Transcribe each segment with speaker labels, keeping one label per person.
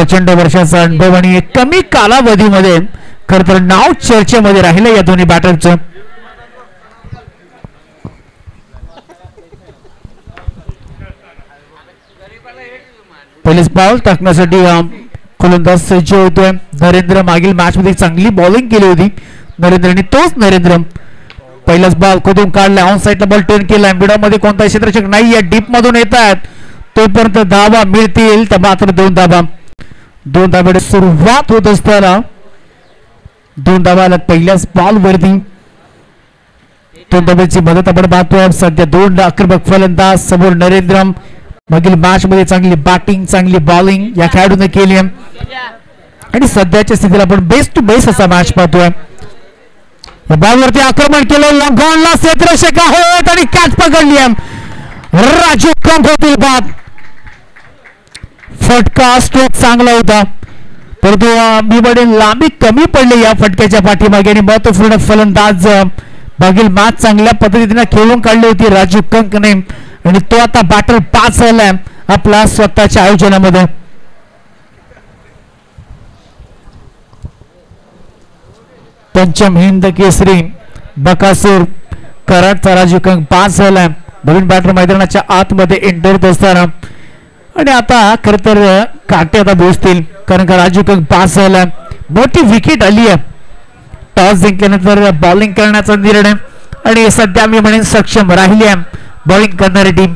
Speaker 1: प्रचंड वर्षाचा अनुभव आणि कमी कालावधीमध्ये खरं तर नाव चर्चेमध्ये राहिलं या दोन्ही बॅटरचं. पहिलेच बॉल टाकण्यासाठी गोलंदाज सज्ज होतोय नरेंद्र. मागील मॅच मध्ये चांगली बॉलिंग केली होती नरेंद्रने. तोच नरेंद्र पहिलाच बॉल खोदून काढला. ऑन साईडला बॉल टर्न केला. मिडमध्ये कोणताही क्षेत्ररक्षक नाही आहे. डीप मधून येत आहेत तोपर्यंत धाबा मिळतील तर मात्र 2 धाबा. 2 धाब्याने सुरुवात होत असताना 2 धाब्याला पहिल्याच बॉल वरती 2 धाब्याची मदत आपण पाहतोय. सध्या 2 आक्रमक फलंदाज समोर नरेंद्र. मागील मॅच मध्ये चांगली बॅटिंग चांगली बॉलिंग या खेळाडूने केली आणि सध्याच्या स्थितीला आपण बेस्ट टू बेस्ट असा मॅच पाहतोय. बॉलवरती आक्रमण केलं. लॉंगॉनला क्षेत्ररक्षक आहेत आणि कॅच पकडली राजू कंक होतील बाद. फटका स्ट्रोक चांगला होता परंतु मी म्हणेन लांबी कमी पडली या फटक्याच्या पाठीमागे आणि महत्वपूर्ण फलंदाज मागील मॅच चांगल्या पद्धतीने खेळून काढली होती राजू कंकने आणि तो आता बॅटर पास झालाय आपल्या स्वतःच्या आयोजनामध्ये. पंचम हिंद केसरी बकासूर कराडचा राजू कंक पास झालाय. नवीन बॅटर मैदानाच्या आतमध्ये एंटर होत असताना आणि आता खरं तर काटे आता बोसतील कारण का राजू कंक पास झालाय. मोठी विकेट आली आहे. टॉस जिंकल्यानंतर बॉलिंग करण्याचा निर्णय आणि सध्या मी म्हणेन सक्षम राहिली आहे बॉलिंग करणारी टीम.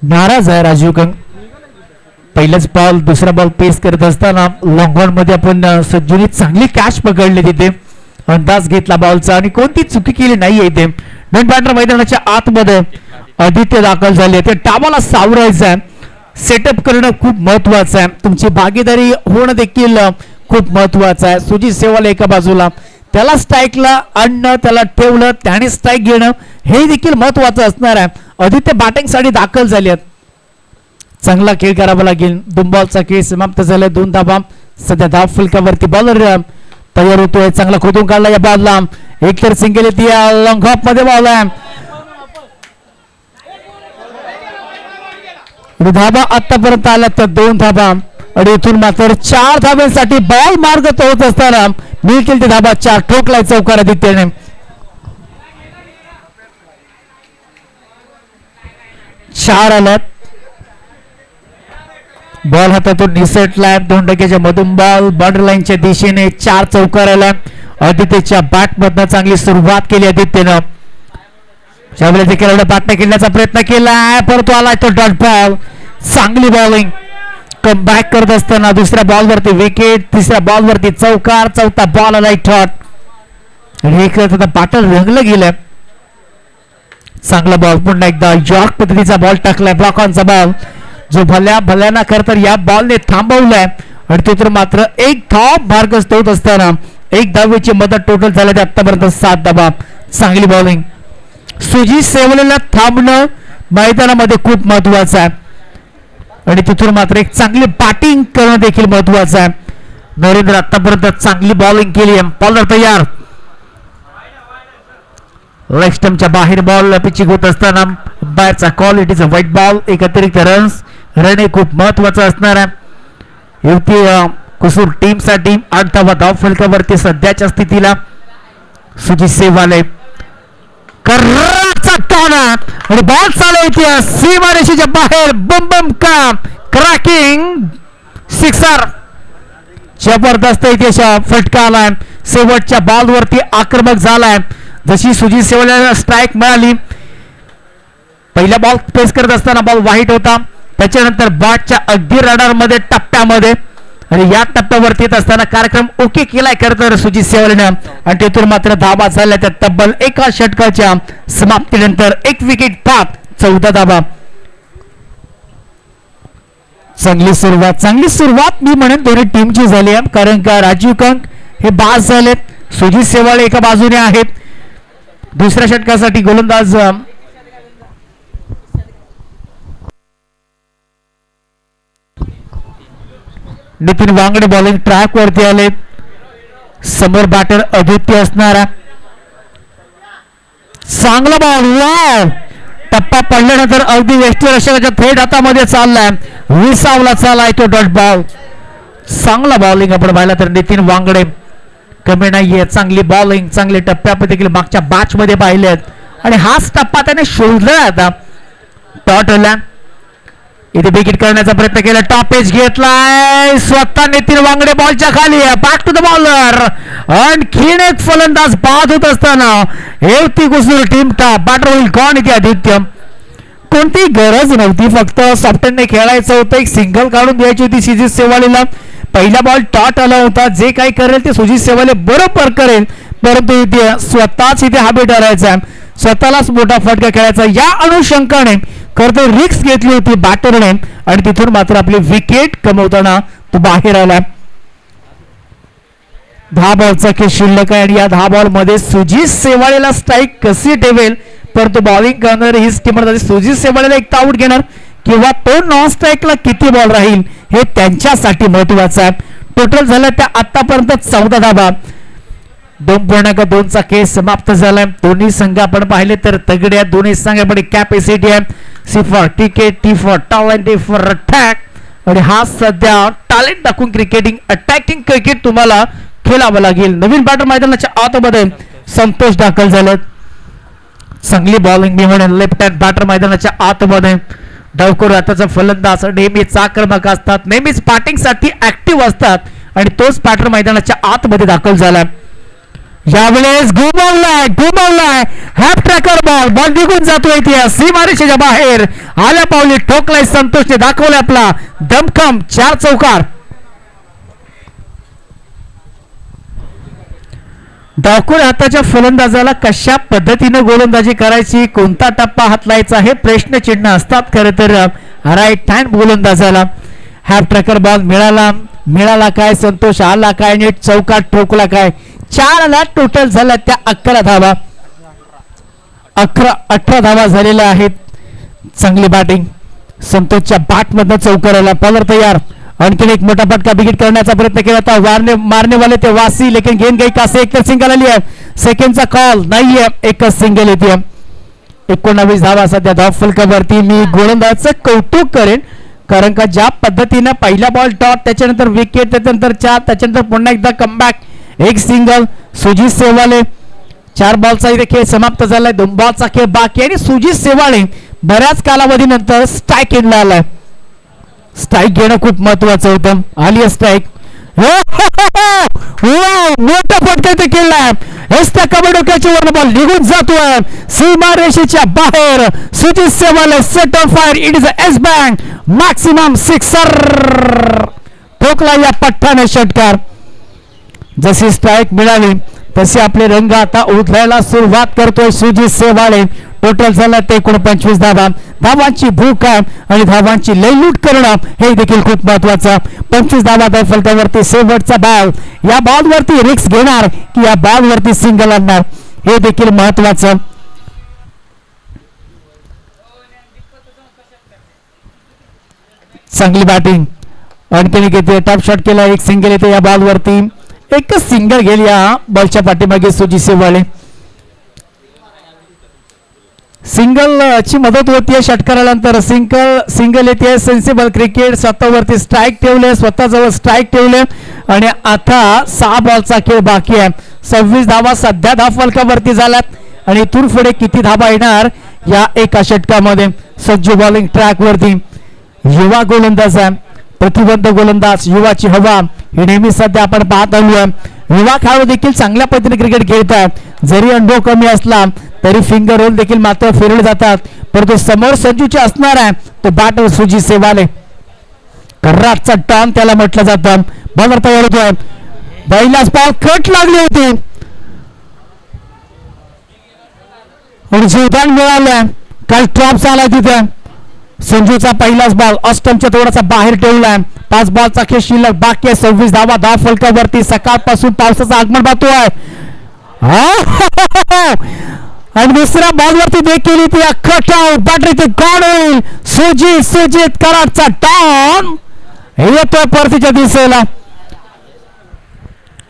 Speaker 1: नाराज आहे राजू कंक. पहिलाच बॉल दुसरा बॉल पेस करत असताना लॉंगऑन मध्ये आपण सज्जूने चांगली कॅच पकडली तिथे. अंदाज घेतला बॉलचा आणि कोणती चुकी केली नाहीये इथे. नवीन बॅटर मैदानाच्या आतमध्ये आदित्य दाखल झाले. ते टाबाला सावरायचं आहे. सेटअप करणं खूप महत्वाचं आहे. तुमची भागीदारी होणं देखील खूप महत्वाचं आहे. सुजित सेवाल एका बाजूला त्याला स्ट्राईकला आणणं त्याला ठेवलं त्याने स्ट्राईक घेणं हे देखील महत्वाचं असणार आहे. आदित्य बॅटिंग साठी दाखल झाले आहेत. चांगला खेळ करावा लागेल. 2 बॉलचा खेळ समाप्त झालाय. 2 धाबा. सध्या धाव फलकावरती बॉलर तयार होतोय. चांगला खोदून काढला या बॉलला. एक तर सिंगल येते लॉंग ऑफ मध्ये बॉल आहे. धाबा आतापर्यंत आला तर 2 धाबा आणि इथून मात्र 4 धाब्यांसाठी बॉल मार्ग होत असताना मिळतील ते धाबा 4 ठोकलाय चौकार आदित्यने. 4 आल्यात. बॉल हातातून निसटलाय. 2 टक्क्याच्या मधून बॉल बॉर्डर लाईनच्या दिशेने 4 चौकार आला. आदित्यच्या बॅट मधनं चांगली सुरुवात केली आदित्यनं. त्यावेळेला खेळाडू बॅटने खेळण्याचा प्रयत्न केलाय परंतु आलाय तो डॉट बॉल. चांगली बॉलिंग कम बॅक करत असताना दुसऱ्या बॉल वरती विकेट. तिसऱ्या बॉल वरती चौकार. चौथा बॉल आलाय शॉट आणि एक बॅटर रंगलं गेलं. चांगला बॉल पुन्हा एकदा यॉर्क पद्धतीचा बॉल टाकलाय. ब्लॉक ऑनचा बॉल जो भल्याना खरं तर या बॉलने थांबवलाय आणि तो तर मात्र 1 धाव मार्गस्थ होत असताना 1 धावेची मदत टोटल झाली आतापर्यंत 7 धावा. चांगली बॉलिंग. सुजित सेवलेला थांबणं मैदानामध्ये खूप महत्वाचं आहे आणि तिथून मात्र एक चांगली बॅटिंग करणं देखील महत्वाचं आहे. नरेंद्र आतापर्यंत चांगली बॉलिंग केली आहे. बॉलर तयार. लेग स्टंपच्या बाहेर बॉल पिचिंग होत असताना बाहेरचा call. It is a white ball. एक अतिरिक्त रन्स. रन हे खूप महत्वाचं असणार आहे युवती कुसूर टीम साठी. 8 धावा धाव फलकावरती सध्याच्या स्थितीला. सुजित सेवाले कराचा टॉना आणि बॉल चालू होती सीमारेषेच्या बाहेर. बम बम का क्रॅकिंग सिक्सर. जबरदस्त इथे फटका आलाय. शेवटच्या बॉल वरती आक्रमक झालाय. जशी सुजित सेवाला स्ट्राईक मिळाली पहिला बॉल पेस करत असताना बॉल वाईट होता. त्याच्यानंतर बॅटच्या अगदी रडार मध्ये टप्प्यामध्ये आणि या टप्प्यावरती येत असताना कार्यक्रम ओके केलाय खरं तर सुजित सेवालने आणि तिथून मात्र धाबा झाल्या त्या तब्बल 1 षटकाच्या समाप्तीनंतर 1 विकेट बाद. 14 धाबा. चांगली सुरुवात मी म्हणेन दोन्ही टीमची झाली आहे कारण का राजीव कंक हे बास झालेत. सुजित सेवाल एका बाजूने आहेत. दुसऱ्या षटकासाठी गोलंदाज नितीन वांगडे बॉलिंग ट्रॅक वरती आले. समोर बॅटर आदित्य असणारा चांगला बॉल, वाव. टप्पा पडल्यानंतर अगदी यष्टीरक्षकाच्या थेट हातामध्ये चाललाय, विसावला चाललाय तो डॉट बॉल. चांगला बॉलिंग आपण पाहिला तर नितीन वांगडे कमी नाहीये. चांगली बॉलिंग, चांगले टप्पे आपण देखील मागच्या बॅच मध्ये पाहिलेत आणि हाच टप्पा त्याने शोधला. आता टॉटला इथे विकेट करण्याचा प्रयत्न केला, टॉपेज घेतलाय स्वतः नितीन वांगडे बॉलच्या खाली. बॅक टू द बॉलर, आणखीन एक फलंदाज बाद होत असताना एवती कुसुर टीम टॉप. बॅटर होईल कोण इथे आदित्य. कोणती गरज नव्हती, फक्त सॉफ्टने खेळायचं होतं, एक सिंगल काढून द्यायची होती सुजित सेवालेला. पहिला बॉल टॉट आला होता, जे काही करेल ते सुजित सेवाले बरोबर करेल, परंतु इथे स्वतःच इथे हाबी ठरायचा, स्वतःलाच मोठा फटका खेळायचा. या अनुषंगाने खरं रिक्स घेतली होती बॅटरने आणि तिथून मात्र आपली विकेट कमवताना तो बाहेर आला. 10 बॉलचा खेळ शिल्लक आहे आणि या 10 बॉल मध्ये सुजित सेवाळेला स्ट्राईक कशी ठेवेल, परंतु बॉलिंग करणार हीच टीम सुजित सेवाळेला एक आउट घेणार किंवा तो नॉन स्ट्राईकला किती बॉल राहील हे त्यांच्यासाठी महत्वाचं आहे. टोटल झालं त्या आतापर्यंत 14 धावा. 2.2चा खेळ समाप्त झालाय. दोन्ही संघ आपण पाहिले तर तगडे आहेत. दोन्ही संघामध्ये कॅपॅसिटी आहे. C for ticket, T for talent, T for attack. आणि हा सध्या टॅलेंट दाखवून क्रिकेटिंग अटॅकिंग क्रिकेट तुम्हाला खेळावं लागेल. नवीन बॅटर मैदानाच्या आतमध्ये संतोष दाखल झालेत. चांगली बॉलिंग मी म्हणेन लेफ्ट हँड बॅटर मैदानाच्या आतमध्ये. डावखोर हाताचा फलंदाज नेहमीच आक्रमक असतात, नेहमीच बॅटिंगसाठी ऍक्टिव्ह असतात आणि तोच बॅटर मैदानाच्या आतमध्ये दाखल झाला. यावेळेस घुमवलाय हॅप ट्रॅकर बॉल निघून जातोय त्या सीमारेषेच्या बाहेर. आल्या पावली ठोकलाय संतोषने, दाखवलाय आपला दमखम 4 चौकार. डावखोर हाताच्या फलंदाजाला कशा पद्धतीनं गोलंदाजी करायची, कोणता टप्पा हातलायचा हे प्रश्नचिन्ह असतात खरं तर राईट हँड गोलंदाजाला. हॅप ट्रॅकर बॉल मिळाला काय, संतोष आला काय, नीट चौकात ठोकला काय. 4 ला टोटल झाला त्या 11 धावा. 18 धावा झालेल्या आहेत. चांगली बॅटिंग संतोषच्या बॅट मधनं चौकाराला. बॉलर तयार, आणखीन एक मोठा फटका विकेट करण्याचा प्रयत्न केला होता. मारने वाले ते वासी, लेकिन गेंद गई का एक तर सिंगल आली आहे. सेकंडचा कॉल नाहीये, एकच सिंगल येते. 19 धावा सध्या धाव फलकावरती. मी गोलंदाजाचं कौतुक करेन कारण का ज्या पद्धतीनं पहिला बॉल टॉप, त्याच्यानंतर विकेट, त्याच्यानंतर 4, त्याच्यानंतर पुन्हा एकदा कमबॅक, एक सिंगल. सुजित सेवाले 4 बॉलचा इथे खेळ समाप्त झालाय. 2 बॉलचा खेळ बाकी आणि सुजित सेवाळे बऱ्याच कालावधीनंतर स्ट्राईक इनला आलाय. स्ट्राईक घेणं खूप महत्वाचं होतं. आली स्ट्राईक, मोठा फटका ते केलाय. कबड्डीच्या वर बॉल निघून जातोय सीमारेषेच्या बाहेर. सुजित सेवाले set on fire. It is S bank maximum sixer. ठोकला या पठ्ठाने षटकार. जशी स्ट्राईक मिळाली तसे आपले रंग आता उधळायला सुरुवात करतोय सुजित सेवाळे. टोटल झाला ते 49 धावा. धावांची भूक आहे आणि धावांची लयलूट करणं हे देखील खूप महत्वाचं. 25 धावा धाव फलकावरती. शेवटचा बॉल, या बॉलवरती रिक्स घेणार की या बॉलवरती सिंगल आणणार हे देखील महत्वाचं. चांगली बॅटिंग आणखीन घेते. टॉप शॉट केला, एक सिंगल येते या बॉलवरती. एकच सिंगल गेली या बॉलच्या पाठीमागे सुजित सेवाळे. सिंगल ची मदत होतीये षटकारानंतर. सिंगल येते. Sensible cricket. स्वतःवरती स्ट्राईक ठेवले, स्वतःजवळ स्ट्राईक ठेवले आणि आता 6 बॉलचा खेळ बाकी आहे. 26 धावा सध्या धाव फलकावरती झाल्यात आणि इथून पुढे किती धावा येणार या एका षटकामध्ये. सज्जू बॉलिंग ट्रॅक वरती. युवा गोलंदाज आहे, प्रतिबंध गोलंदाज. युवाची हवा हे नेहमी सध्या आपण पाहत आलोय. युवा खेळाडू देखील चांगल्या पद्धतीने क्रिकेट खेळतात. जरी अनुभव कमी असला तरी फिंगर रोल देखील मात्र फिरले जातात. परंतु समोर संजूचे असणार आहे तो बॅटर सुजित सेवाले. कर्राटचा टॉन त्याला म्हटलं जातं. बॉलर तयार होतोय. पहिलाच बॉल कट लागली होती आणि जीवदान मिळालं. काल ट्रॉप झाला तिथे. संजूचा पहिलाच बॉल ऑस्टमच्या थोडासा बाहेर ठेवलाय. 5 बॉलचा खेळ शिल्लक बाकी आहे. 26 धावा धाव फलकावरती. सकाळपासून पावसाचं आगमन पाहतोय आणि दुसऱ्या बॉलवरती देखील ती कट आउट. बॅटरी ते गॉड होईल. सुजित कराडचा टॉन येतोय परतीच्या दिशेला.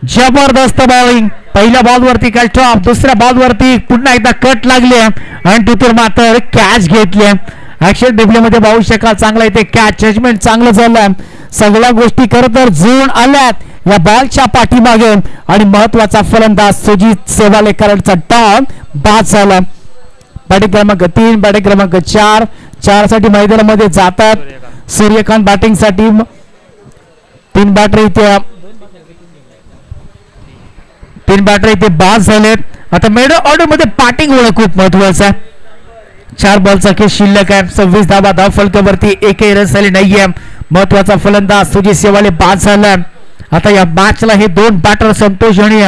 Speaker 1: जबरदस्त बॉलिंग. पहिल्या बॉलवरती काय टॉप, दुसऱ्या बॉलवरती पुन्हा एकदा कट लागले आणि तिथून मात्र कॅच घेतले. ऍक्शन डिप्ले मध्ये पाहू शकाल चांगला इथे कॅच जजमेंट चांगलं झालं. सगळ्या गोष्टी खरं तर जुळून आल्यात या बॉलच्या पाठीमागे आणि महत्वाचा फलंदाज सुजित सेवालेकरांचा डाव बाद झाला. बॅटिंग क्रमांक 3, बॅटिंग क्रमांक 4 साठी मैदानामध्ये जातात सूर्यकांत बॅटिंग साठी. 3 बॅटर इथे बाद झालेत. आता मिडल ऑर्डर मध्ये बॅटिंग होणं खूप महत्वाचं आहे. 4 बॉलचा खेळ शिल्लक आहे. 26 धावा धाव फलकावरती एकही रन झाले नाहीये. महत्वाचा फलंदाज सुजित सेवाले बाद झाला. आता या मॅचला हे 2 बॅटर संतोष आणि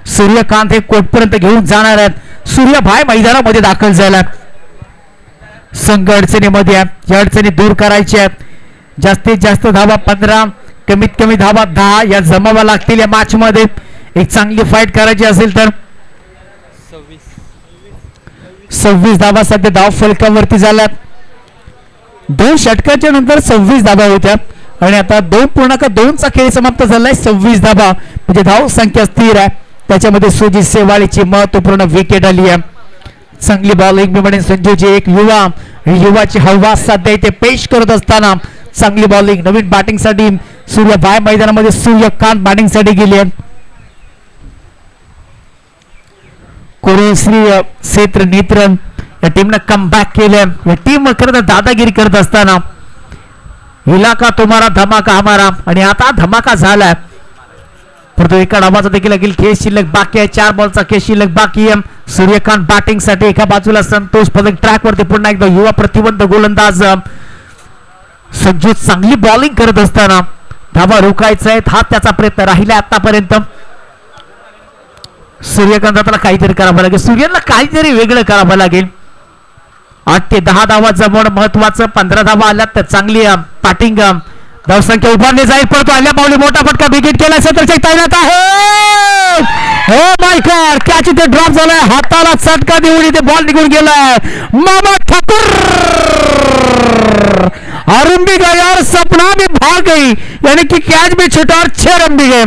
Speaker 1: सूर्यकांत हे कोर्टपर्यंत घेऊन जाणार आहेत. सूर्यभाई मैदानामध्ये दाखल झाला. संघ अडचणीमध्ये आहे. या अडचणी दूर करायच्या आहेत. जास्तीत जास्त धावा 15, कमीत कमी धावा 10 या जमावा लागतील. या मॅच मध्ये एक चांगली फाईट करायची असेल तर 26 धावा सध्या धाव फलकावरती झाल्यात. 2 षटकाच्या नंतर 26 धावा होत्या आणि आता 2.2चा खेळ समाप्त झालाय. 26 धावा म्हणजे धाव संख्या स्थिर आहे. त्याच्यामध्ये सुजित सेवाळीची महत्वपूर्ण विकेट आली आहे. चांगली बॉलिंग म्हणून संजूची एक युवाची हवा सध्या इथे पेश करत असताना चांगली बॉलिंग. नवीन बॅटिंग साठी सूर्यभाई मैदानामध्ये सूर्यकांत बॅटिंग साठी गेले. श्री क्षेत्र नेत्रन या टीमने कमबॅक केलं. या टीम खरं दादागिरी करत असताना इलाका तुम्हारा धमाका हमारा आणि आता धमाका झालाय. परंतु एका डावाचा देखील खेळ शिल्लक बाकी आहे. 4 बॉलचा खेळ शिल्लक बाकी आहे. सूर्यकांत बॅटिंग साठी एका बाजूला संतोष पदक ट्रॅक वरती पुन्हा एकदा युवा प्रतिबंध गोलंदाज संजू चांगली बॉलिंग करत असताना धावा रोखायचा आहे. हा त्याचा प्रयत्न राहिला आतापर्यंत. सूर्यकांताला काहीतरी करावं लागेल. सूर्याला काहीतरी वेगळं करावं लागेल. 8 ते 10 धावा जमवणं महत्वाचं. 15 धावा आल्या तर चांगली बॅटिंग धावसंख्या उभारली जाईल. परंतु आल्या पावली मोठा फटका विकेट केला क्षेत्ररक्षक तैनात आहे. हो माय गॉड, कॅच इथे ड्रॉप झालाय. हाताला चटका देऊन इथे बॉल निघून गेलाय. मामा ठाकूर अरुण भी गए और सपना भी भाग गई, यानी कि कॅच भी छुटा और 6 रन भी गए.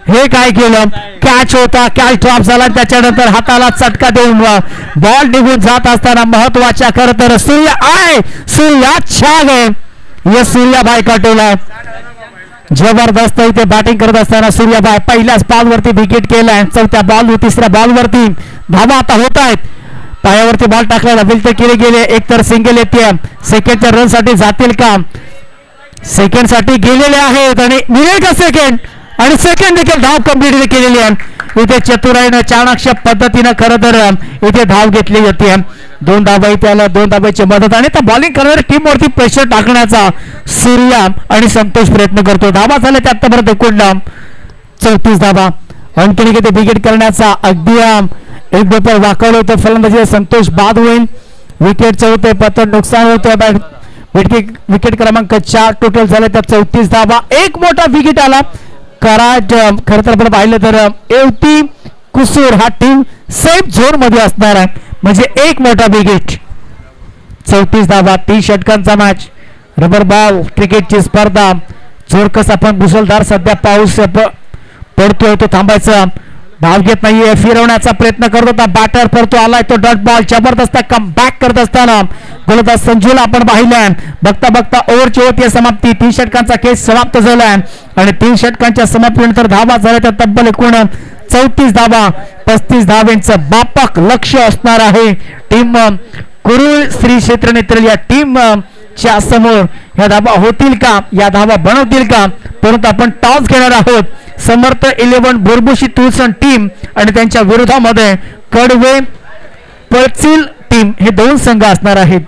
Speaker 1: हे काय केलं, कॅच होता, कॅच ड्रॉप झाला. त्याच्यानंतर हाताला चटका देऊन बॉल निघून जात असताना महत्वाच्या खरं तर सूर्या छा गए. ये सूर्याभाई कटोला जबरदस्त इथे बॅटिंग करत असताना सूर्याभाई पहिल्याच बॉलवरती विकेट केलाय. 4थ्या बॉल 3ऱ्या बॉलवरती धावा आता होत आहेत. पायावरती बॉल टाकला बिल तर केले गेले. एक तर सिंगल येते. सेकंडच्या रन साठी जातील का? सेकंड साठी गेलेले आहेत आणि मिळेल का सेकंड? आणि सेकंड देखील धाव कंप्लीट केलेली आहे. इथे चतुराईनं चाणक्य पद्धतीनं खरं तर इथे धाव घेतली जाते. 2 धावा इथे आल्या. 2 धावाची मदत आणि त्या बॉलिंग करणाऱ्या टीम वरती प्रेशर टाकण्याचा सूर्या आणि संतोष प्रयत्न करतो. धावा झाल्या त्या आतापर्यंत एकूण 34 धावा. आणखी इथे विकेट करण्याचा अगदी एक पेपर वाकवलं होतं. फलंदाजी संतोष बाद होईल. विकेटचं होते पतन नुकसान होतं. विकेट क्रमांक 4 टोटल झाले त्या 34 धावा. एक मोठा विकेट आला. कराड खरं तर आपण पाहिलं तर एवटी कुसूर हा टीम सेफ झोन मध्ये असणार आहे. म्हणजे एक मोठा विकेट. 34 धावा 30 षटकांचा मॅच. रबर बॉल क्रिकेटची स्पर्धा. जोरकस आपण मुसळधार सध्या पाऊस पडतोय तो थांबायचा. धाव घेत नाहीये. फिरवण्याचा प्रयत्न करत होता बॅटर, परंतु आलाय तो डॉट बॉल. जबरदस्त कमबॅक करत असताना गोलंदाज संजूला आपण पाहिलंय. बघता बघता ओव्हरची होती समाप्ती. 3 षटकांचा खेळ समाप्त झालाय आणि 3 षटकांच्या समाप्तीनंतर धावा झाल्या त्या तब्बल एकूण 34 धावा. 35 धावांचं बापक लक्ष असणार आहे टीम कुरुळ श्री क्षेत्र नेत्र या टीम च्या समोर. या धावा होतील का? या धावा बनवतील का? परंतु आपण टॉस घेणार आहोत. समर्थ 11 बोरबुशी तुळसण टीम आणि त्यांच्या विरोधामध्ये कडवे पळचिल टीम हे 2 संघ असणार आहेत.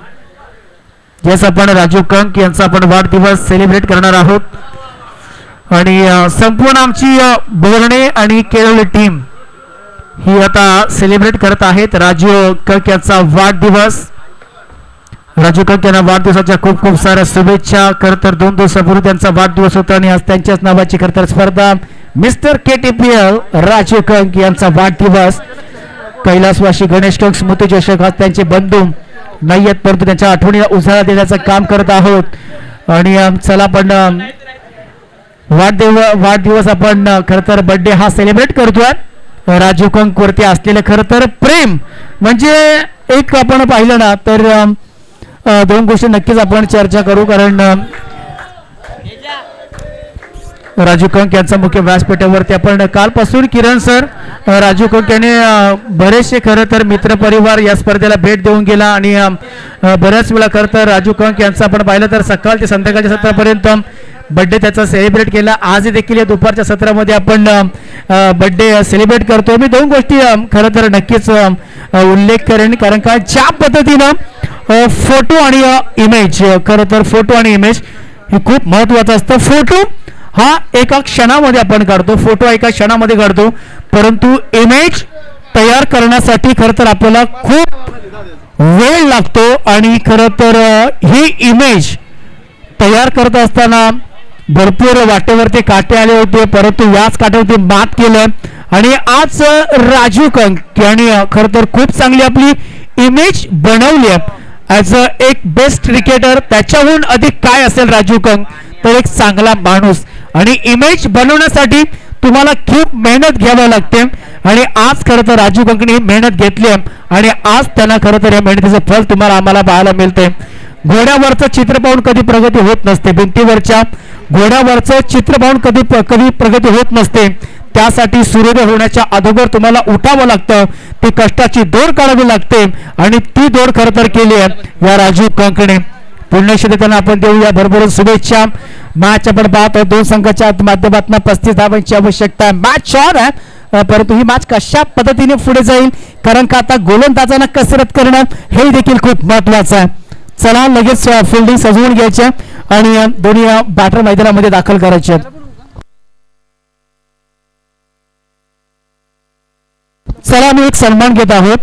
Speaker 1: जसं आपण राजू कंक यांचा आपण वाढदिवस सेलिब्रेट करणार आहोत आणि संपूर्ण आमची बोर्णे आणि केरळ टीम ही आता सेलिब्रेट करत आहेत राजू कंक यांचा वाढदिवस. राजू कंक यांना वाढदिवसाच्या खूप खूप साऱ्या शुभेच्छा. खरं तर 2 दिवसापूर्वी त्यांचा वाढदिवस होता आणि आज त्यांच्याच नावाची खरं तर स्पर्धा. मिस्टर KTPL राजू कंक यांचा वाढदिवस. कैलासवासी गणेश कंक स्मृती चषक आज त्यांचे बंधू नाही आहेत, परंतु त्यांच्या आठवणीला उजाळा देण्याचं काम करत आहोत. आणि चला आपण वाढदिवस आपण खरं तर बर्थडे हा सेलिब्रेट करतोय. राजू कंक वरती असलेलं खरं तर प्रेम म्हणजे एक आपण पाहिलं ना तर दोन गोष्टी नक्कीच आपण चर्चा करू. कारण राजू कंक यांचा मुख्य व्यासपीठावरती आपण कालपासून किरण सर राजू कंक यांनी बरेचसे खरं तर मित्रपरिवार या स्पर्धेला भेट देऊन गेला आणि बऱ्याच वेळा खरं तर राजू कंक यांचं आपण पाहिलं तर सकाळ ते संध्याकाळच्या सत्रापर्यंत बर्थडे त्याचा सेलिब्रेट केला. आजही देखील या दुपारच्या सत्रामध्ये आपण बर्थडे सेलिब्रेट करतो. मी दोन गोष्टी खरं तर नक्कीच उल्लेख करेन. कारण का ज्या पद्धतीनं फोटो आणि इमेज खरं तर फोटो आणि इमेज हे खूप महत्त्वाचं असतं. फोटो हा एका क्षणामध्ये आपण काढतो, फोटो एका क्षणामध्ये काढतो, परंतु इमेज तयार करण्यासाठी खरं तर आपल्याला खूप वेळ लागतो. आणि खरं तर ही इमेज तयार करत असताना भरपूर वाटेवरती काटे आले होते, परंतु याच काट्यावरती मात केलं आणि आज राजू कंक यांनी खरं तर खूप चांगली आपली इमेज बनवली आहे ॲज अ एक बेस्ट क्रिकेटर. त्याच्याहून अधिक काय असेल राजू कंक तर एक चांगला माणूस. आणि इमेज बनवण्यासाठी तुम्हाला खूप मेहनत घ्यावी लागते आणि आज खरं तर राजू कंकने मेहनत घेतली आणि आज त्यांना खरं तर या मेहनतीचं फल तुम्हाला आम्हाला पाहायला मिळते. घोड्यावरचं चित्र पाहून कधी प्रगती होत नसते, भिंतीवरच्या घोड्यावरचं चित्र पाहून कधी प्रगती होत नसते. त्यासाठी सूर्योदय होण्याच्या अगोदर तुम्हाला उठावं लागतं, ती कष्टाची दोर काढावी लागते आणि ती दोर खरं तर केली आहे या राजू कंकने. पुण्यश्री त्यांना आपण देऊया भरभरून शुभेच्छा. मॅच आपण पाहतो दोन संघाच्या माध्यमातून 35 धावांची आवश्यकता आहे. मॅच छान आहे, परंतु ही मॅच कशा पद्धतीने पुढे जाईल कारण का आता गोलंदाजांना कसरत करणं हे देखील खूप महत्वाचं आहे. चला लगेच फिल्डिंग सजवून घ्यायच्या आणि दोन्ही बॅटर मैदानामध्ये दाखल करायचे. चला मी एक सन्मान घेत आहोत.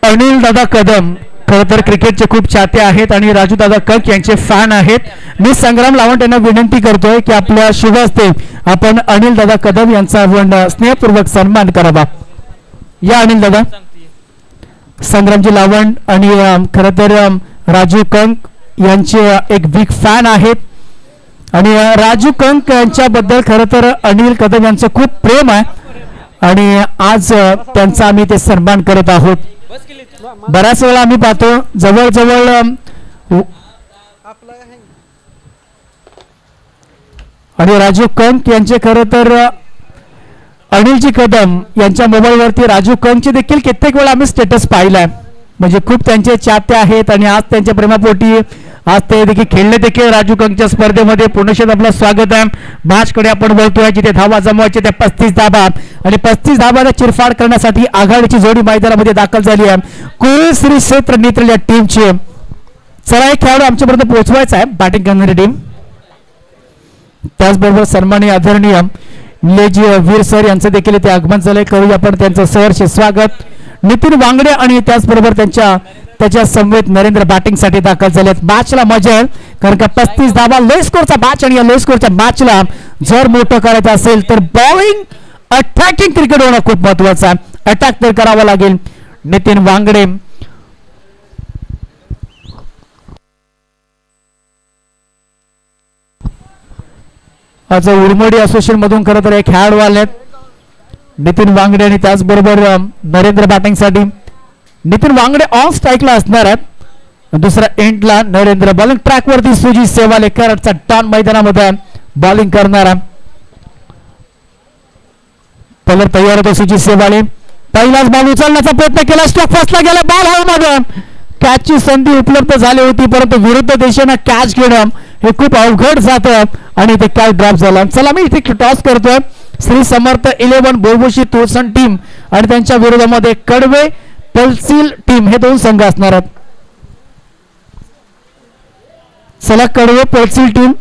Speaker 1: अनिल दादा कदम खरं तर क्रिकेटचे खूप चाहते आहेत आणि राजू दादा कंक यांचे फॅन आहेत. मी संग्राम लावंट यांना विनंती करतोय की आपल्या शुभ हस्ते आपण अनिल दादा कदम यांचा स्नेहपूर्वक सन्मान करावा. या अनिल दादा. संग्रामजी लावंट आणि खरं तर राजू कंक यांचे एक बिग फॅन आहेत आणि राजू कंक यांच्याबद्दल खरं तर अनिल कदम यांचं खूप प्रेम आहे आणि आज त्यांचा आम्ही ते सन्मान करत आहोत. बऱ्याच वेळा आम्ही पाहतो जवळजवळ आणि राजू कंक यांचे खरं तर अनिलजी कदम यांच्या मोबाईलवरती राजू कंकचे देखील कित्येक वेळा आम्ही स्टेटस पाहिलाय. म्हणजे खूप त्यांचे चाहते आहेत आणि आज त्यांच्या प्रेमापोटी आज ते देखील खेळले देखील राजू कंकच्या स्पर्धेमध्ये. पुनश्च आपलं स्वागत आहे. मॅचकडे आपण बोलतोय जिथे धावा जमवायचे त्या 35 धावा आणि 35 धावाला चिरफाड करण्यासाठी आघाडीची जोडी मैदानामध्ये दाखल झाली आहे कुळश्री क्षेत्र नेतृत्व या टीमची. चला एक खेळाडू आमच्यापर्यंत पोहोचवायचा आहे बॅटिंग करणारी टीम. त्याचबरोबर सन्माननीय आदरणीय निलेश वीर सर यांचं देखील ते आगमन झालंय. करूया आपण त्यांचं सहर्ष स्वागत. नितीन वांगडे आणि त्याचबरोबर त्याच्या समवेत नरेंद्र बॅटिंग साठी दाखल झालेत. मॅचला मजा येईल कारण का 35 धावा लो स्कोरचा मॅच आणि या लो स्कोरच्या मॅचला जर मोठं करायचं असेल तर बॉलिंग अटॅकिंग क्रिकेट होणं खूप महत्वाचं आहे. अटॅक तर करावं लागेल. नितीन वांगडे आज उर्मडी असोसिएशन मधून खरं तर एक खेळाडू आलेत नितीन वांगडे आणि त्याचबरोबर नरेंद्र बॅटिंग साठी. नितीन वांगडे ऑन स्ट्राईकला असणार आहेत. दुसरा एंडला नरेंद्र. बॉलिंग ट्रॅक वरती सुजीत सेवाले कराडचा टॉन मैदानामध्ये बॉलिंग करणारा पहिला तयार होतो सुजीत सेवाले. पहिलाच बॉल उचलण्याचा प्रयत्न केला, स्टॉक फसला गेला, बॉल हवेमध्ये. कॅचची संधी उपलब्ध झाली होती परंतु विरुद्ध दिशेने कॅच घेणं हे खूप अवघड जातं आणि ते कॅच ड्रॉप झाला. चला मी इथे टॉस करतोय. श्री समर्थ 11 बोरबोशी तोळसण टीम आणि त्यांच्या विरोधामध्ये कडवे पलसील टीम हे दोन संघ असणार आहेत. चला कडवे पलसील टीम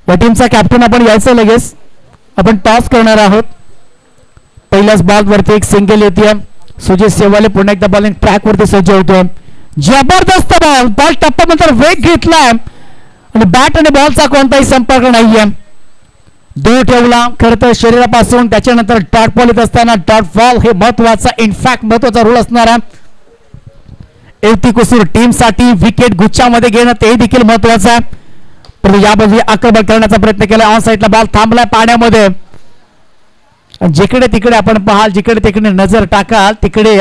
Speaker 1: या टीमचा कॅप्टन आपण यायचं लगेच. आपण टॉस करणार आहोत. पहिल्याच बॉल वरती एक सिंगल येते. सुजित सेवाले पुन्हा एकदा बॉलिंग ट्रॅक वरती सज्ज होतोय. जबरदस्त बॉल टप्प्यानंतर वेग घेतलाय आणि बॅट आणि बॉलचा कोणताही संपर्क नाहीये. दूर ठेवला खरं तर शरीरापासून. त्याच्यानंतर डॉट बॉल येत असताना डॉट बॉल हे महत्वाचा इनफॅक्ट महत्वाचा रोल असणार आहे. एवती कुसूर टीम साठी विकेट गुच्छामध्ये घेणं ते देखील महत्वाचं आहे. परंतु यामध्ये आक्रमण करण्याचा प्रयत्न केला. ऑन साईडला बॉल थांबलाय पाण्यामध्ये. जिकडे तिकडे आपण पाहाल, जिकडे तिकडे नजर टाकाल, तिकडे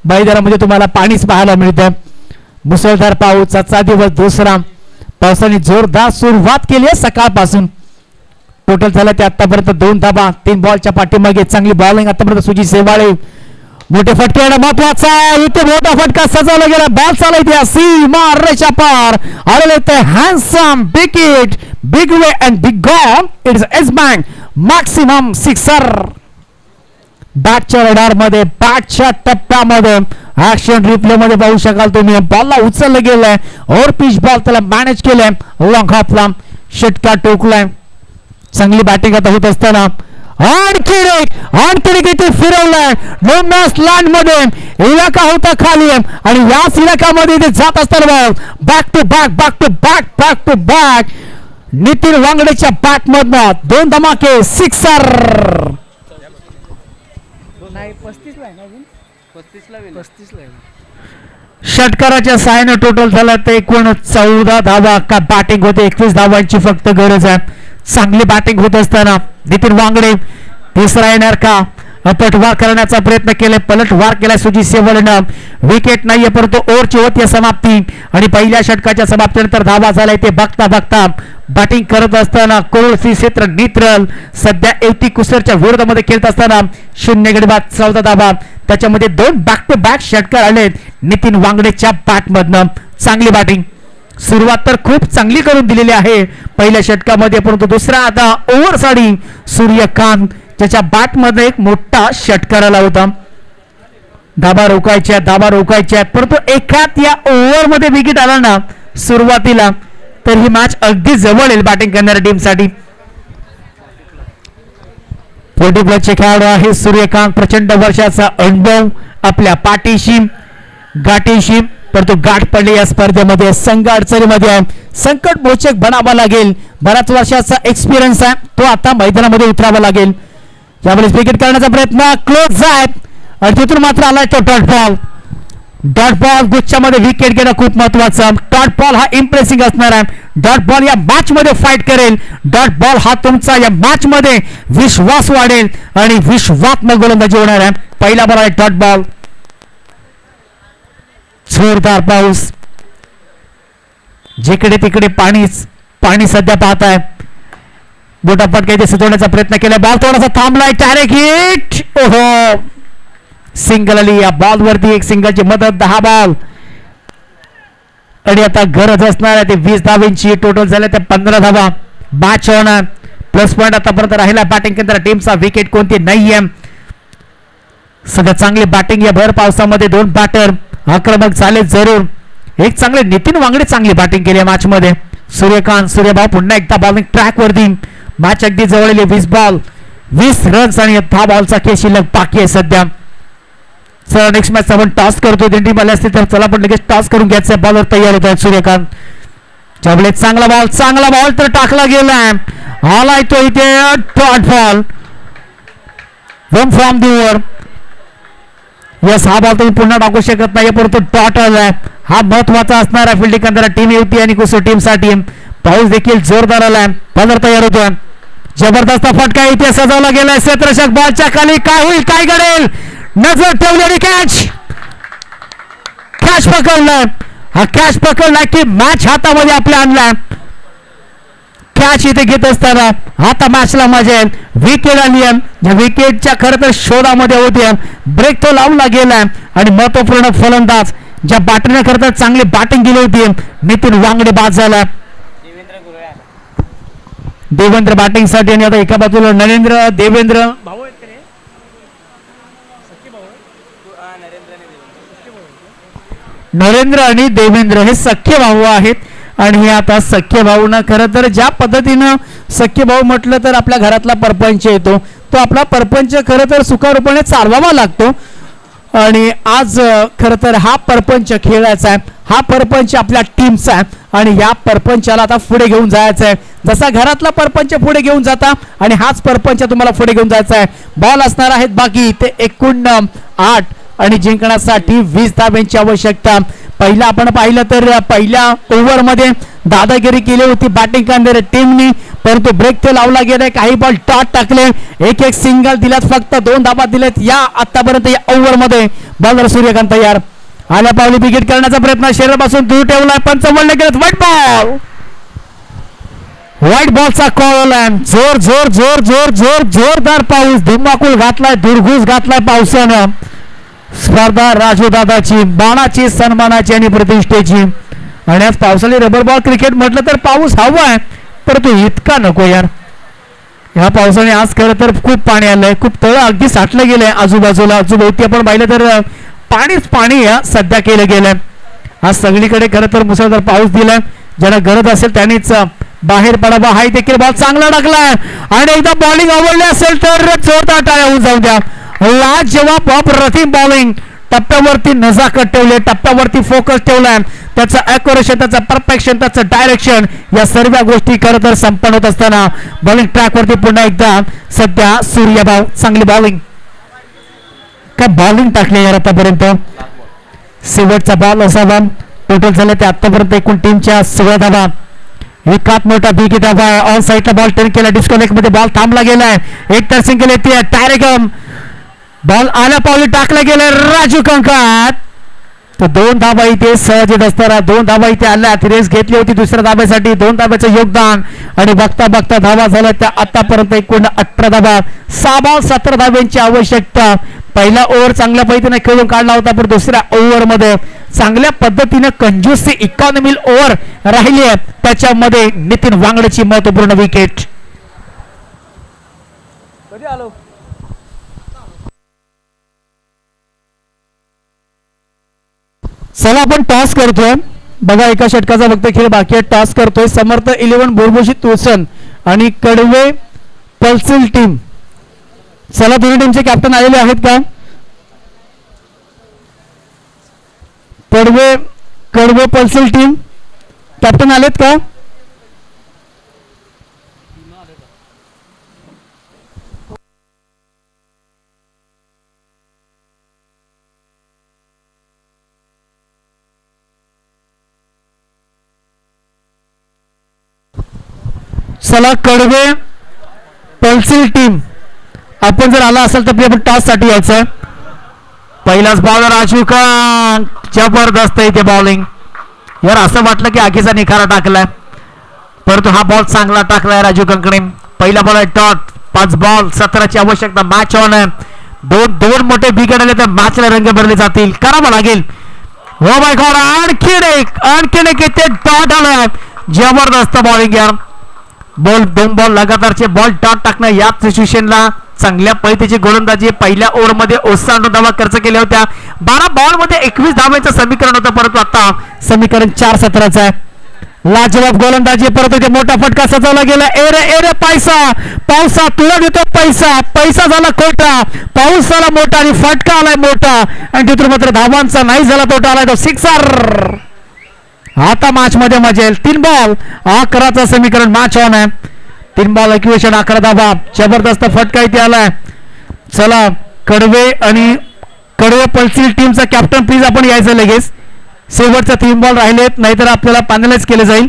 Speaker 1: मैदानामध्ये तुम्हाला पाणीच पाहायला मिळतं. मुसळधार पाऊस, आजचा दिवस दुसरा. पावसाने जोरदार सुरुवात केली आहे सकाळपासून. टोटल झालं ते आतापर्यंत 2 धाबा, 3 बॉलच्या पाठीमागे चांगली बॉलिंग आतापर्यंत सुजित सेवाळे. मोठे फटके येणं महत्वाचा आहे. इथे मोठा फटका सजवला गेला. बॉल चालवते सीमा रेषा पार आलेले ते handsome big hit, big way and big gone. It's as bank maximum sixer. बॅटच्या रडार मध्ये, बॅटच्या टप्प्यामध्ये ऍक्शन रिप्ले मध्ये पाहू शकाल तुम्ही. बॉलला उचललं गेलंय और पिच बॉल त्याला मॅनेज केलंय. लॉंग हाफला षटका टोकलाय. चांगली बॅटिंग आता होत असताना आणखी इथे फिरवलाय. नोमॅस लँड मध्ये इलाका होता खाली आणि याच इलाकामध्ये इथे जात असताना ball back to back, back to back, back to back. Nitin वांगडेच्या बॅट मधनं 2 धमाके सिक्सर. षटकाराच्या सहाय्याने टोटल झाला ते एकूण 14 धावा. का बॅटिंग होते, 21 धावांची फक्त गरज आहे. चांगली बॅटिंग होत असताना नितीन वांगडे तिसरा येणार का? पलटवार करण्याचा प्रयत्न केला, पलटवार केला सुजित सेवाळेनं. विकेट नाहीये परंतु ओव्हरची होती समाप्ती आणि पहिल्या षटकाच्या समाप्तीनंतर धावा झालाय ते बघता बघता. बॅटिंग करत असताना कोल क्षेत्र नित्रल सध्या एवती कुसरच्या विरोधामध्ये खेळत असताना 0 गडी बाद 14 धावा. त्याच्यामध्ये 2 बॅक टू बॅक षटकार आले नितीन वांगडेच्या बॅटमधनं. चांगली बॅटिंग सुरुवात तर खूप चांगली करून दिलेली आहे पहिल्या षटकामध्ये, परंतु दुसरा आता ओव्हरसाठी सूर्यकांत ज्याच्या बॅटमध्ये एक मोठा षटकार आला होता. धाबा रोखायच्या परंतु एकात या ओव्हर मध्ये विकेट आला ना सुरुवातीला तर ही मॅच अगदी जवळ येईल बॅटिंग करणाऱ्या टीमसाठी. 40+ खेळाडू आहे सूर्यकांत. प्रचंड वर्षाचा अनुभव आपल्या पाठीशी गाठीशी, परंतु गाठ पडली या स्पर्धेमध्ये. संघ अडचणीमध्ये आहे, संकट मोचक बनावा लागेल. बऱ्याच वर्षाचा एक्सपिरियन्स आहे, तो आता मैदानामध्ये उतरावा लागेल. यावेळेस विकेट करण्याचा प्रयत्न क्लोज आहे आणि तिथून मात्र आलाय तो डॉट बॉल. डॉट बॉल गुच्छामध्ये विकेट घेणं खूप महत्वाचं. डॉट बॉल हा इम्प्रेसिंग असणार आहे. डॉट बॉल या मॅच मध्ये फाईट करेल. डॉट बॉल हा तुमचा या मॅच मध्ये विश्वास वाढेल आणि विश्वात्मक गोलंदाजी होणार आहे. पहिला बॉल आहे डॉट बॉल. जोरदार पाऊस, जिकडे तिकडे पाणी सध्या पाहताय. मोठा फटका इथे सुचवण्याचा प्रयत्न केला. बॉल थोडासा थांबलाय. Direct hit. ओहो, सिंगल आली. या बॉल वरती एक सिंगलची मदत. 10 बॉल आणि आता गरज असणार आहे ते 20 धावांची. टोटल झाले ते 15 धावा. मॅच होणार. प्लस पॉईंट आतापर्यंत राहिला बॅटिंग केंद्र टीमचा. विकेट कोणती नाहीये सध्या. चांगली बॅटिंग या भर पावसामध्ये. 2 बॅटर आक्रमक झाले जरूर. एक चांगले नितीन वांगडे चांगली बॅटिंग केली या मॅच मध्ये. सूर्यभाऊ पुन्हा एकदा बॉलिंग ट्रॅक वरती. मॅच अगदी जवळ 20 बॉल 20 रन्स आणि 10 बॉलचा खेळ शिल्लक बाकी आहे सध्या. चला नेक्स्ट मॅच आपण टॉस करतो. टीम आले असते तर चला पण लगेच टॉस करून घ्यायचं. बॉलर तयार होत आहेत सूर्यकांत. त्यावेळेस चांगला बॉल तर टाकला गेलाय. आलाय तो इथे dot ball. 1 from the over. Yes, हा बॉल तुम्ही पुन्हा टाकू शकत नाही परंतु डॉट आलाय. हा महत्वाचा असणार आहे फिल्डिंग करणारा टीम युती आणि कुसो टीम साठी. पाऊस देखील जोरदार आलाय. बॉलर तयार होतोय. जबरदस्त फटका इथे सजवला गेलाय. क्षेत्ररक्षक बॉलच्या खाली. काय होईल, काय घडेल. नजर ठेवलेली कॅच पकडलाय. हा कॅच पकडलाय की मॅच हातामध्ये आपल्या आणलाय. कॅच इथे घेत असताना आता मॅचला मजा येईल. विकेट आली आहे. ज्या विकेटच्या खरं तर शोधामध्ये होते. ब्रेक तो लावला गेलाय आणि महत्वपूर्ण फलंदाज ज्या बॅटरने खरं तर चांगली बॅटिंग केली होती नितीन वांगडे बाद झाला. देवेंद्र बॅटिंग साठी आणि आता एका बाजूला नरेंद्र देवेंद्र नरेंद्र आणि देवेंद्र हे सख्य भाऊ आहेत. आणि हे आता सख्य भाऊ ना खरं तर ज्या पद्धतीनं सख्य भाऊ म्हटलं तर आपल्या घरातला परपंच येतो. तो आपला परपंच खरं तर सुखारूपाने चालवावा लागतो. आणि आज खरं तर हा परपंच खेळायचा आहे. हा परपंच आपल्या टीमचा आहे आणि या परपंचाला आता पुढे घेऊन जायचं आहे. जसा घरातला परपंच पुढे घेऊन जाता आणि हाच परपंच तुम्हाला पुढे घेऊन जायचा आहे. बॉल असणार आहेत बाकी ते एकूण 8 आणि जिंकण्यासाठी 20 धावांची आवश्यकता. पहिला आपण पाहिलं तर पहिल्या ओव्हरमध्ये दादागिरी केली होती बॅटिंग करणाऱ्या टीमनी, परंतु ब्रेक ते लावला गेला. काही बॉल टॉट टाकले, एक एक सिंगल दिल्यात, फक्त 2 धाबा दिलेत या आतापर्यंत या ओव्हरमध्ये. बॉलर सूर्यकांत तयार, आल्या पावली विकेट करण्याचा प्रयत्न, शरीरापासून दूर ठेवलाय, पंच बोलले गेलेत. व्हाईट बॉल, व्हाईट बॉलचा कॉल आहे. जोर जोर जोर जोर जोर जोरदार पाऊस धुमाकूळ घातलाय, दुर्घूस घातलाय पावसानं. स्पर्धा राजू दादाची, बाणाची, सन्मानाची आणि प्रतिष्ठेची. आणि आज पावसाळी रबर बॉल क्रिकेट म्हटलं तर पाऊस हवा आहे, परंतु इतका नको यार. ह्या पावसाने आज खरं तर खूप पाणी आलंय, खूप तळ अगदी साठलं गेलंय आजूबाजूला. आजूभोवती आपण पाहिलं तर पाणीच पाणी सध्या केलं गेलंय. आज सगळीकडे खरं तर मुसळधार पाऊस दिलाय. ज्यांना गरज असेल त्यांनीच बाहेर पडावा. हाही देखील बॉल चांगला टाकलाय आणि एकदा बॉलिंग आवडली असेल तर जोरदार टाळ्या होऊन जाऊ द्या. लाजवाब अप्रतिम बॉलिंग, टप्प्यावरती नजाकत ठेवले, टप्प्यावरती फोकस ठेवलाय. त्याचं ॲक्युरेशन, त्याचं परफेक्शन, त्याचं डायरेक्शन, या सर्व गोष्टी खरं तर संपन्न होत असताना बॉलिंग ट्रॅकवरती पुन्हा एकदा सध्या सूर्यभाऊ. चांगली बॉलिंग, काय बॉलिंग टाकली यार आतापर्यंत. शेवटचा बॉल असावा. टोटल झाले ते आतापर्यंत एकूण टीमच्या 16 धावा. एकात मोठा बिग धावा, ऑन साईडला बॉल टर्न केला, डिस्कनेक्ट मध्ये बॉल थांबला गेलाय. एक तर सिंगल येते, डायरेक्ट बॉल आल्या पावली टाकला गेलाय राजू कंकात. तर 2 धाबा इथे सहज येत असताना 2 धाबा इथे आल्या. रेस घेतली होती दुसऱ्या धाब्यासाठी, 2 धाब्याचं योगदान आणि बघता बघता धावा झाल्या त्या आतापर्यंत एकूण 18 धाबा. 6 बॉल 17 धाब्यांची आवश्यकता. पहिला ओव्हर चांगल्या पद्धतीने खेळून काढला होता, पण दुसऱ्या ओव्हरमध्ये चांगल्या पद्धतीने कंजूसची इकॉनॉमी ओव्हर राहिली आहे, त्याच्यामध्ये नितीन वांगडेची महत्वपूर्ण विकेट. चला आपण टॉस करतोय बघा. एका षटकाचा फक्त खेळ बाकी आहे. टॉस करतोय समर्थ 11 बोरबोशी तुळसण आणि कडवे पल्सिल टीम. चला दोन्ही टीमचे कॅप्टन आलेले आहेत का? कडवे पल्सिल टीम कॅप्टन आलेत का? चला कडवे पल्सिल टीम, आपण जर आला असेल तर आपण टॉस साठी यायचं. पहिलाच बॉलर राजू खान, जबरदस्त इथे बॉलिंग. यार असं वाटलं की आगीचा निखारा टाकलाय, परंतु हा बॉल चांगला टाकलाय राजू खानकडे. पहिला बॉल आहे डॉट. 5 बॉल 17ची आवश्यकता. मॅच ऑन आहे. दोन मोठे विकेट आले तर मॅचला रंग भरले जातील, करावं लागेल. हो माय गॉड, आणखीन एक इथे डॉट आलाय. जबरदस्त बॉलिंग यार. 2 बॉल लगातारचे बॉल डॉट टाकणं या सिच्युएशनला चांगल्या पद्धतीची गोलंदाजी. पहिल्या ओव्हरमध्ये ओसांडून धावा खर्च केल्या होत्या. 12 बॉल मध्ये 21 धावांचं समीकरण होतं, परंतु आता समीकरण 4-17चं आहे. लाजवाब गोलंदाजी, परंतु ते मोठा फटका सजवला गेला. एरे पावसा तुला देतो पैसा झाला खोटा, पाऊस झाला मोठा आणि फटका आलाय मोठा, आणि तिथून मात्र धावांचा नाही झाला तोटा आलाय तो सिक्सर. आता मॅच मध्ये मजा येईल. 3 बॉल 11चं समीकरण मॅच ऑन आहे. 3 बॉल 21 11 धावा. जबरदस्त फटका इथे आलाय. चला कडवे पल्सिल टीमचा कॅप्टन प्लीज आपण यायचं लगेच. शेवटचा 3 बॉल राहिलेत, नाहीतर आपल्याला पॅनलाइज केले जाईल.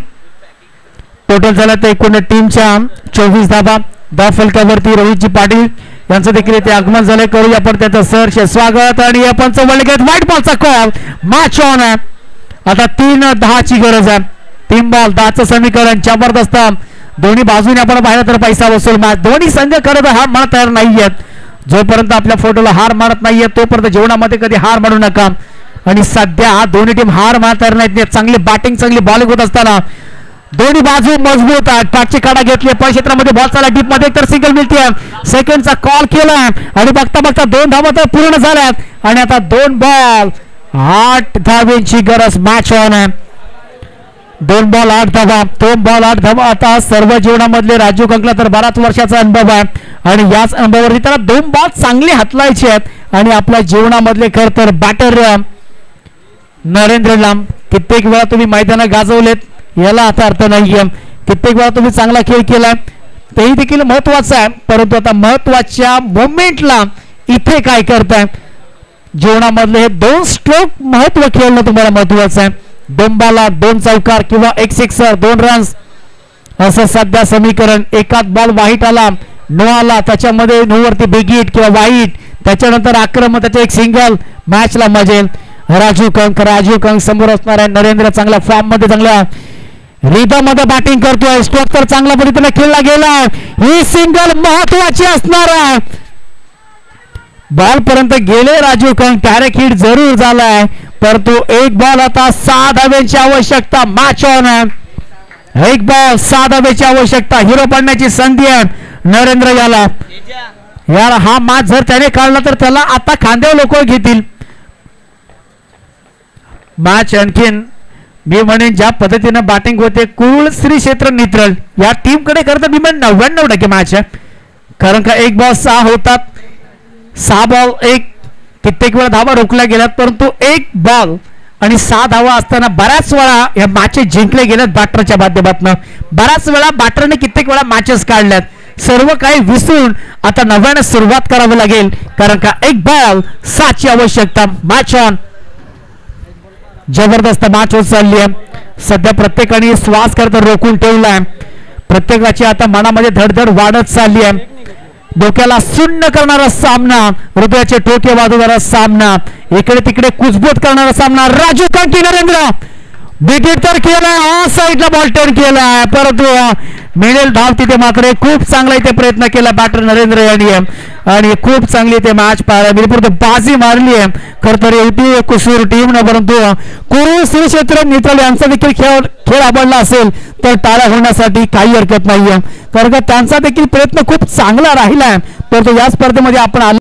Speaker 1: टोटल झाला तर एकूण टीमच्या 24 धावा. दा फलकावरती रोहितजी पाटील यांचं देखील इथे आगमन झालंय. करूया आपण त्याचं सहर्ष स्वागत. आणि आपण व्हाईट बॉलचा कॉल. मॅच ऑन आहे. आता 3-10ची गरज आहे. 3 बॉल 10चं समीकरण. जबरदस्त दोन्ही बाजूने आपण पाहिलं तर पैसा वसूल मॅच. दोन्ही संघ खरं तर हार मानत तयार नाहीयेत. जोपर्यंत आपल्या फोटोला हार मानत नाहीये तोपर्यंत जीवनामध्ये कधी हार मानू नका. आणि सध्या दोन्ही टीम हार मानत तयार नाहीत. चांगली बॅटिंग चांगली बॉलिंग होत असताना दोन्ही बाजू मजबूत आहेत. पाचची काढा घेतली, पण क्षेत्रामध्ये बॉल चालला डीप मध्ये, तर सिंगल मिळते. सेकंडचा कॉल केला आणि बघता 2 धावा तर पूर्ण झाल्यात. आणि आता 2 बॉल 8 धावेची गरज. मॅच ऑन आहे. 2 बॉल 8 धावा. 2 बॉल 8 धावा. आता सर्व जीवनामधले राजू कंकला तर 12 वर्षाचा अनुभव आहे, आणि याच अनुभवावरती त्याला 2 बॉल चांगले हातलायचे आहेत. आणि आपल्या जीवनामधले खर तर बॅटर नरेंद्र लांब. कित्येक वेळा तुम्ही मैदानात गाजवलेत, याला आता अर्थ नाहीये. कित्येक वेळा तुम्ही चांगला खेळ केलाय, तेही देखील महत्वाचं आहे. परंतु आता महत्वाच्या मोमेंटला इथे काय करताय. जीवनामधले हे 2 स्ट्रोक महत्व खेळणं तुम्हाला महत्वाचं आहे. 2 बॉलला 2 चौकार किंवा 1 सिक्सर 2 रन्स असं सध्या समीकरण. एकाच बॉल वाईट आला, नो आला, त्याच्यामध्ये नो वरती बिग हिट किंवा वाईट, त्याच्यानंतर आक्रमण, त्याचे एक सिंगल, मॅचला मजेल. राजू कंक समोर असणार आहे. नरेंद्र चांगल्या फॉर्म मध्ये, चांगल्या रिदम मध्ये बॅटिंग करतोय. स्ट्रोक तर चांगल्या पद्धतीने खेळला गेला. ही सिंगल महत्वाची असणार आहे. बॉल पर्यंत गेले राजू कंक, डायरेक्ट हिट जरूर झालाय, परंतु एक बॉल आता 6 धाब्यांची आवश्यकता. मॅच ऑन आहे. एक बॉल 6 धाब्याची आवश्यकता. हिरो पडण्याची संधी आहे नरेंद्र याला. यार हा मॅच जर त्याने काढला तर त्याला आता खांद्यावर लोक घेतील. मॅच आणखीन मी म्हणेन ज्या पद्धतीने बॅटिंग होते कुरुळ श्री क्षेत्र नित्रल या टीम कडे करता मी म्हणेन 99% मॅच आहे. कारण का एक बॉल 6 होतात, 6 बॉल एक कित्येक वेळा धावा रोखल्या गेल्यात, परंतु एक बॉल आणि 6 धावा असताना बऱ्याच वेळा या मॅचेस जिंकले गेल्यात बॅटरच्या माध्यमातून. बऱ्याच वेळा बॅटरने कित्येक वेळा मॅचेस काढल्यात. सर्व काही विसरून आता नव्याने सुरुवात करावी लागेल, कारण का एक बॉल 6 ची आवश्यकता. Match on. जबरदस्त मॅच होत चालली आहे. सध्या प्रत्येकाने श्वास करता रोखून ठेवलाय. प्रत्येकाची आता मनामध्ये धडधड वाढत चालली आहे. डोक्याला शून्य करणारा सामना, हृदयाचे ठोके वाजवणारा सामना, इकडे तिकडे कुजबूज करणारा सामना. राजू कंकी नरेंद्र विकेट तर केलाय, हा साईडला बॉल टर्न केलाय, परंतु मिळेल धाव तिथे मात्र खूप चांगला इथे प्रयत्न केला बॅटर नरेंद्र यांनी आणि खूप चांगली ते मॅच पाहायला मिळाली, परंतु बाजी मारली आहे. खर तर एवढी कुसूर टीम न, परंतु कुरुळ श्री क्षेत्र नित्रल यांचा देखील खेळ आवडला असेल तर टाळ्या होण्यासाठी काही हरकत नाहीये, कारण का त्यांचा देखील प्रयत्न खूप चांगला राहिला आहे. परंतु या स्पर्धेमध्ये आपण